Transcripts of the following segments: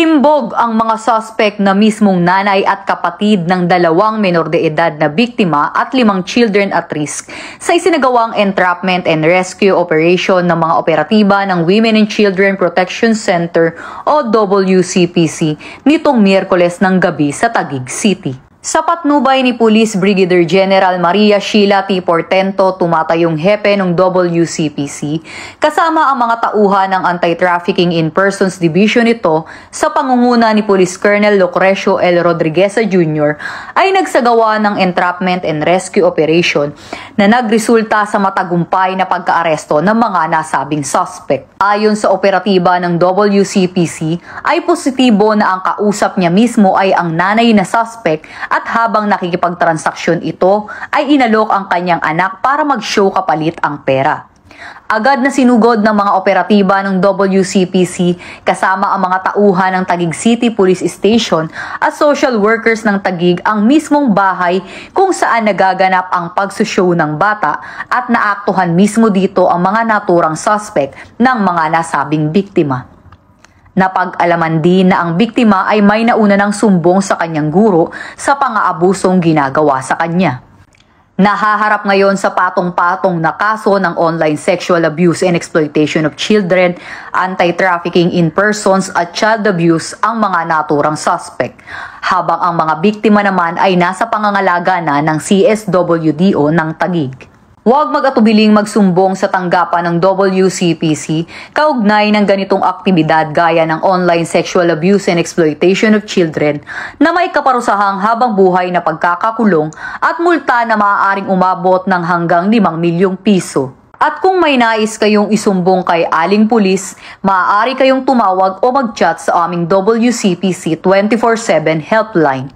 Timbog ang mga suspect na mismong nanay at kapatid ng 2 menor de edad na biktima at 5 children at risk sa isinagawang entrapment and rescue operation ng mga operatiba ng Women and Children Protection Center o WCPC nitong Miyerkules ng gabi sa Taguig City. Sa patnubay ni Police Brigadier General Maria Sheila T. Portento, tumatayong hepe ng WCPC, kasama ang mga tauhan ng Anti-Trafficking in Persons Division nito sa pangunguna ni Police Colonel Lucrecio L. Rodrigueza Jr. ay nagsagawa ng entrapment and rescue operation na nagresulta sa matagumpay na pagkaaresto ng mga nasabing suspect. Ayon sa operatiba ng WCPC, ay positibo na ang kausap niya mismo ay ang nanay na suspect at habang nakikipagtransaksyon ito ay inalok ang kanyang anak para mag-show kapalit ang pera. Agad na sinugod ng mga operatiba ng WCPC kasama ang mga tauhan ng Taguig City Police Station at social workers ng Taguig ang mismong bahay kung saan nagaganap ang pagsushow ng bata at naaktuhan mismo dito ang mga naturang suspect ng mga nasabing biktima. Napag-alaman din na ang biktima ay may nauna ng sumbong sa kanyang guro sa pang-aabusong ginagawa sa kanya. Nahaharap ngayon sa patong-patong na kaso ng online sexual abuse and exploitation of children, anti-trafficking in persons at child abuse ang mga naturang suspect, habang ang mga biktima naman ay nasa pangangalaga na ng CSWDO ng Taguig. Huwag mag-atubiling magsumbong sa tanggapan ng WCPC kaugnay ng ganitong aktibidad gaya ng online sexual abuse and exploitation of children na may kaparusahang habang buhay na pagkakakulong at multa na maaaring umabot ng hanggang 5 milyong piso. At kung may nais kayong isumbong kay Aling Pulis, maaari kayong tumawag o mag-chat sa aming WCPC 24/7 helpline.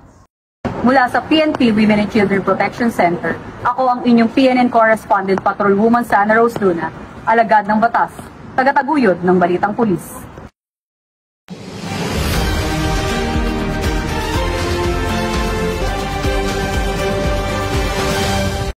Mula sa PNP Women and Children Protection Center, ako ang inyong PNN Correspondent Patrolwoman Sana Rose Luna, alagad ng batas, tagataguyod ng Balitang Pulis.